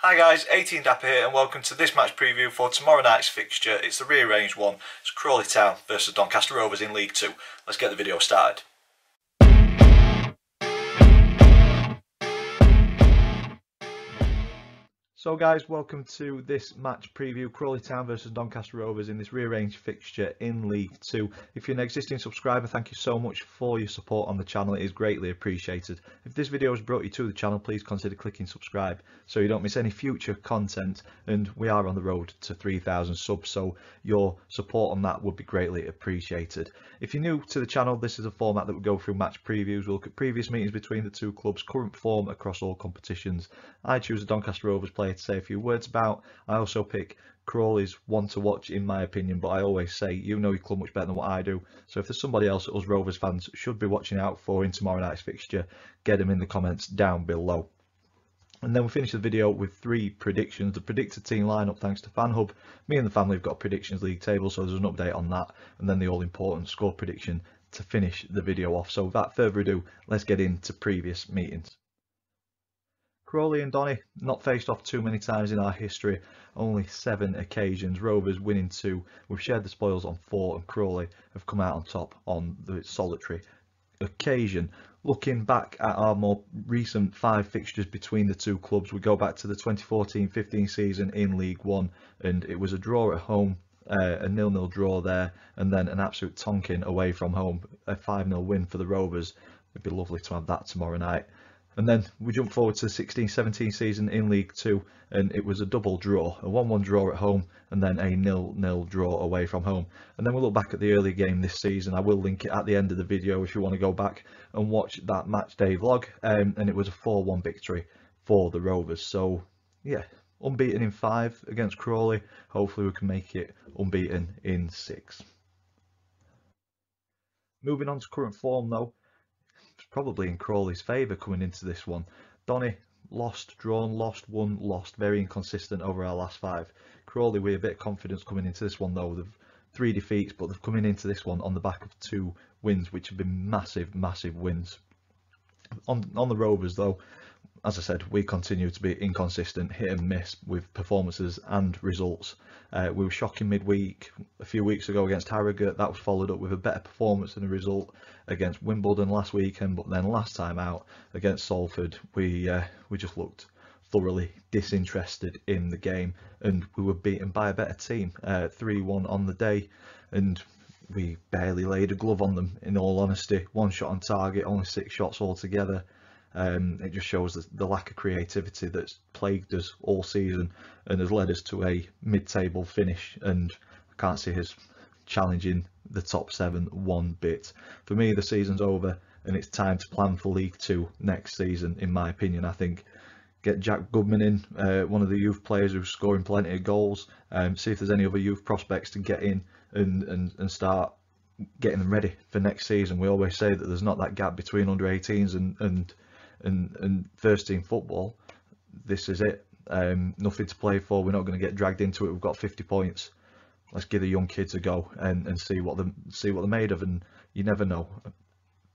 Hi guys, 18 Dapper here and welcome to this match preview for tomorrow night's fixture. It's the rearranged one. It's Crawley Town versus Doncaster Rovers in League 2. Let's get the video started. So guys, welcome to this match preview, Crawley Town versus Doncaster Rovers in this rearranged fixture in League 2. If you're an existing subscriber, thank you so much for your support on the channel, it is greatly appreciated. If this video has brought you to the channel, please consider clicking subscribe so you don't miss any future content, and we are on the road to 3,000 subs, so your support on that would be greatly appreciated. If you're new to the channel, this is a format that we go through match previews. We'll look at previous meetings between the two clubs, current form across all competitions. I choose a Doncaster Rovers player to say a few words about. I also pick Crawley's one to watch in my opinion, but I always say you know your club much better than what I do, so if there's somebody else that us Rovers fans should be watching out for in tomorrow night's fixture, get them in the comments down below. And then we finish the video with three predictions. The predicted team lineup thanks to FanHub. Me and the family have got a predictions league table, so there's an update on that, and then the all important score prediction to finish the video off. So without further ado, let's get into previous meetings. Crawley and Donny not faced off too many times in our history, only 7 occasions. Rovers winning 2, we've shared the spoils on 4, and Crawley have come out on top on the solitary occasion. Looking back at our more recent 5 fixtures between the two clubs, we go back to the 2014-15 season in League 1, and it was a draw at home, a 0-0 draw there, and then an absolute tonking away from home, a 5-0 win for the Rovers. It'd be lovely to have that tomorrow night. And then we jump forward to the 16-17 season in League 2, and it was a double draw, a 1-1 draw at home, and then a 0-0 draw away from home. And then we'll look back at the early game this season. I will link it at the end of the video if you want to go back and watch that match day vlog. And it was a 4-1 victory for the Rovers. So yeah, unbeaten in 5 against Crawley. Hopefully we can make it unbeaten in 6. Moving on to current form though. Probably in Crawley's favour coming into this one. Donny lost, drawn, lost, won, lost, very inconsistent over our last 5. Crawley with a bit of confidence coming into this one though. They've 3 defeats, but they've come into this one on the back of 2 wins, which have been massive wins. On the Rovers though, as I said, we continue to be inconsistent, hit and miss with performances and results. We were shocking midweek a few weeks ago against Harrogate. That was followed up with a better performance and a result against Wimbledon last weekend. But then last time out against Salford, we just looked thoroughly disinterested in the game, and we were beaten by a better team, 3-1 on the day, and we barely laid a glove on them. In all honesty, 1 shot on target, only 6 shots altogether. It just shows the lack of creativity that's plagued us all season and has led us to a mid-table finish, and I can't see us challenging the top 7 one bit. For me, the season's over and it's time to plan for League 2 next season, in my opinion. I think get Jack Goodman in, one of the youth players who's scoring plenty of goals, see if there's any other youth prospects to get in and start getting them ready for next season. We always say that there's not that gap between under 18s and first team football. This is it. Nothing to play for. We're not going to get dragged into it. We've got 50 points. Let's give the young kids a go and see what they're made of. And you never know,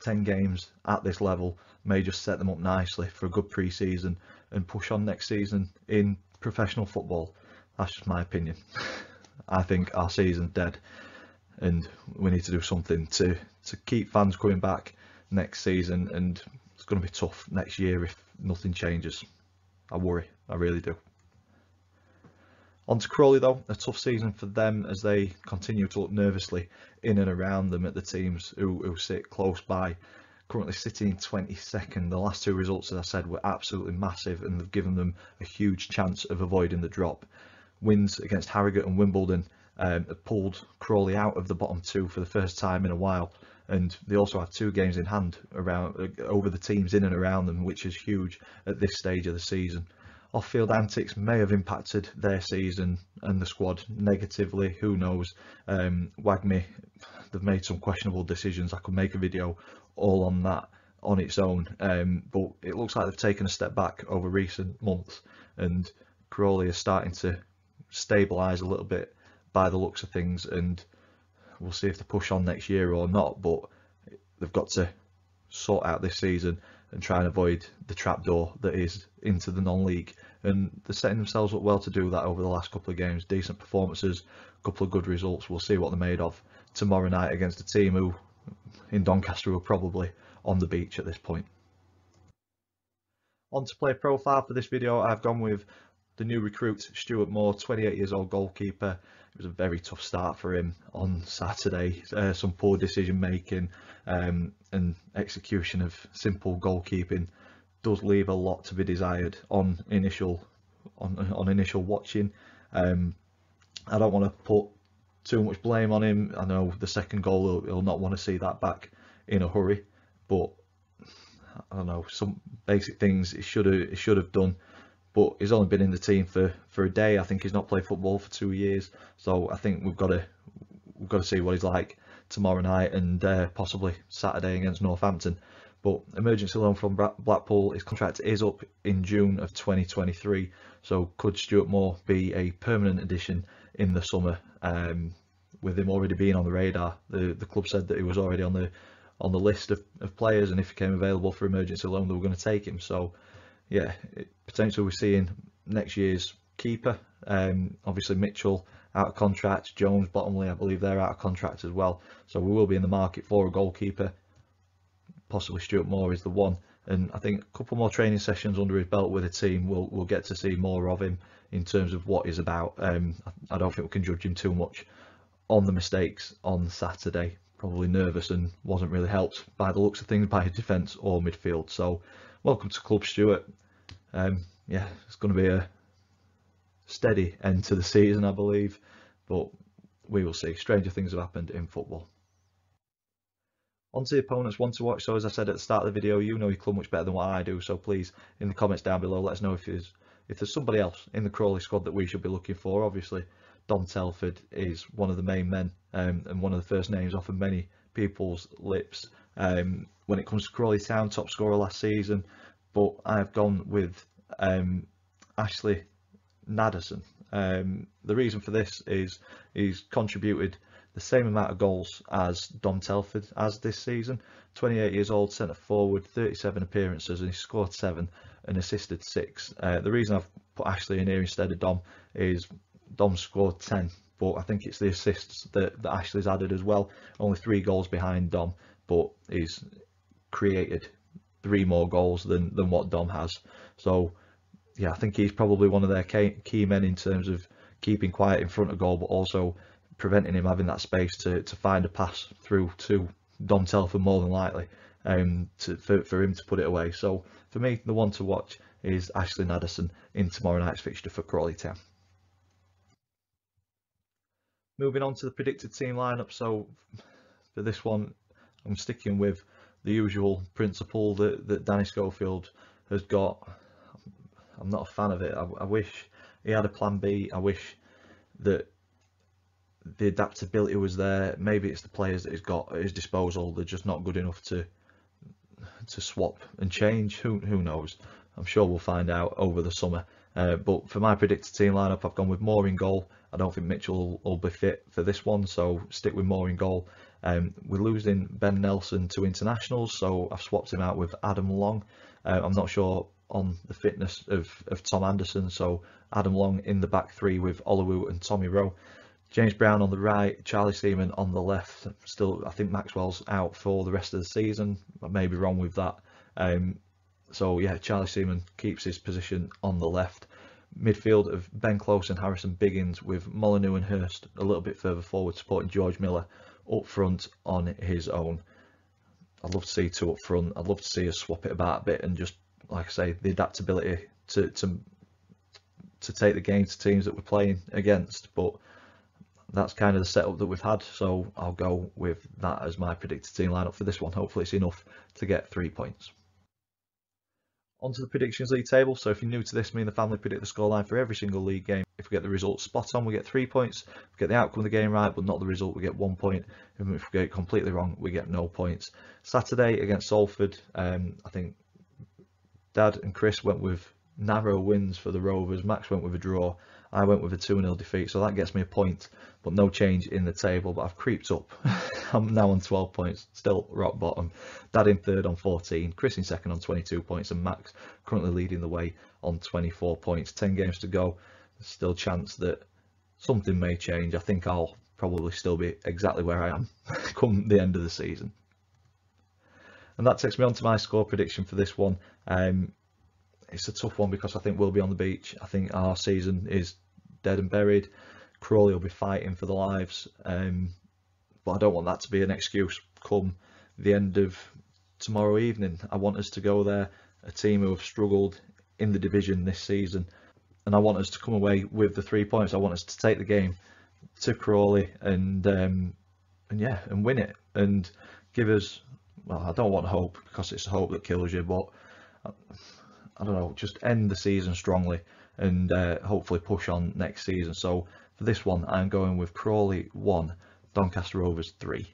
10 games at this level may just set them up nicely for a good pre-season and push on next season in professional football. That's just my opinion. I think our season's dead, and we need to do something to keep fans coming back next season, and it's going to be tough next year if nothing changes. I worry, I really do. On to Crawley though, a tough season for them as they continue to look nervously in and around them at the teams who sit close by. Currently sitting in 22nd. The last 2 results, as I said, were absolutely massive and they've given them a huge chance of avoiding the drop. Wins against Harrogate and Wimbledon have pulled Crawley out of the bottom 2 for the first time in a while, and they also have 2 games in hand over the teams in and around them, which is huge at this stage of the season. Off-field antics may have impacted their season and the squad negatively, who knows. Wagme, they've made some questionable decisions. I could make a video all on that on its own, but it looks like they've taken a step back over recent months, and Crawley is starting to stabilise a little bit by the looks of things, and we'll see if they push on next year or not, but they've got to sort out this season and try and avoid the trapdoor that is into the non-league and they're setting themselves up well to do that over the last couple of games. Decent performances, a couple of good results. We'll see what they're made of tomorrow night against a team who, in Doncaster, are probably on the beach at this point. On to player profile for this video, I've gone with the new recruit, Stuart Moore, 28 years old goalkeeper. It was a very tough start for him on Saturday. Some poor decision making and execution of simple goalkeeping does leave a lot to be desired on initial watching. I don't want to put too much blame on him. I know the second goal he'll not want to see that back in a hurry, but I don't know, some basic things he should have done. But he's only been in the team for a day. I think he's not played football for 2 years, so I think we've got to see what he's like tomorrow night and possibly Saturday against Northampton. But emergency loan from Blackpool, his contract is up in June of 2023, so could Stuart Moore be a permanent addition in the summer? With him already being on the radar, the club said that he was already on the list of players, and if he came available for emergency loan, they were going to take him. So yeah, potentially we're seeing next year's keeper. Obviously Mitchell out of contract, Jones, Bottomley, I believe they're out of contract as well, so we will be in the market for a goalkeeper. Possibly Stuart Moore is the one, and I think a couple more training sessions under his belt with the team, we'll get to see more of him in terms of what he's about. I don't think we can judge him too much on the mistakes on Saturday. Probably nervous and wasn't really helped by the looks of things by his defence or midfield. So welcome to Club Stuart. Yeah, it's going to be a steady end to the season, I believe, but we will see. Stranger things have happened in football. On to the opponents, one to watch. So as I said at the start of the video, you know your club much better than what I do, so please in the comments down below let us know if there's somebody else in the Crawley squad that we should be looking for. Obviously Dom Telford is one of the main men and one of the first names off of many people's lips when it comes to Crawley Town, top scorer last season, but I've gone with Ashley Naderson. The reason for this is he's contributed the same amount of goals as Dom Telford as this season. 28 years old, centre forward, 37 appearances, and he scored 7 and assisted 6. The reason I've put Ashley in here instead of Dom is Dom scored 10, but I think it's the assists that Ashley's added as well. Only 3 goals behind Dom, but he's created 3 more goals than what Dom has. So yeah, I think he's probably one of their key men in terms of keeping quiet in front of goal, but also preventing him having that space to find a pass through to Dom Telford more than likely for him to put it away. So for me, the one to watch is Ashley Naderson in tomorrow night's fixture for Crawley Town. Moving on to the predicted team lineup. So for this one, I'm sticking with the usual principle that Danny Schofield has got. I'm not a fan of it. I wish he had a plan B. I wish that the adaptability was there. Maybe it's the players that he's got at his disposal. They're just not good enough to swap and change. Who knows? I'm sure we'll find out over the summer. But for my predicted team lineup, I've gone with Moore in goal. I don't think Mitchell will be fit for this one, so stick with Moore in goal. We're losing Ben Nelson to internationals, so I've swapped him out with Adam Long. I'm not sure on the fitness of Tom Anderson, so Adam Long in the back 3 with Oluwu and Tommy Rowe. James Brown on the right, Charlie Seaman on the left. Still, I think Maxwell's out for the rest of the season. I may be wrong with that. So yeah, Charlie Seaman keeps his position on the left. Midfield of Ben Close and Harrison Biggins with Molyneux and Hurst a little bit further forward, supporting George Miller up front on his own. I'd love to see 2 up front. I'd love to see us swap it about a bit and just, like I say, the adaptability to take the game to teams that we're playing against. But that's kind of the setup that we've had, so I'll go with that as my predicted team lineup for this one. Hopefully it's enough to get 3 points. Onto the predictions league table. So if you're new to this, me and the family predict the scoreline for every single league game. If we get the result spot on, we get 3 points. If we get the outcome of the game right but not the result, we get 1 point. And if we get it completely wrong, we get no points. Saturday against Salford, I think Dad and Chris went with narrow wins for the Rovers. Max went with a draw. I went with a 2-0 defeat, so that gets me a point, but no change in the table. But I've creeped up. I'm now on 12 points, still rock bottom. Dad in third on 14, Chris in second on 22 points, and Max currently leading the way on 24 points, 10 games to go. There's still a chance that something may change. I think I'll probably still be exactly where I am come the end of the season. And that takes me on to my score prediction for this one. It's a tough one because I think we'll be on the beach. I think our season is dead and buried. Crawley will be fighting for their lives, but I don't want that to be an excuse come the end of tomorrow evening. I want us to go there, a team who have struggled in the division this season, and I want us to come away with the 3 points. I want us to take the game to Crawley and win it and give us, well, I don't want hope because it's hope that kills you, but I don't know, just end the season strongly and hopefully push on next season. So for this one, I'm going with Crawley 1, Doncaster Rovers 3.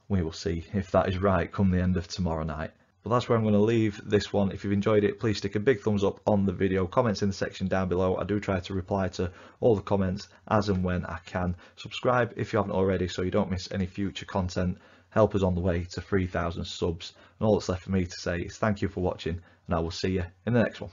We will see if that is right come the end of tomorrow night. But that's where I'm going to leave this one. If you've enjoyed it, please stick a big thumbs up on the video. Comments in the section down below. I do try to reply to all the comments as and when I can. Subscribe if you haven't already so you don't miss any future content. Help us on the way to 3,000 subs. And all that's left for me to say is thank you for watching, and I will see you in the next one.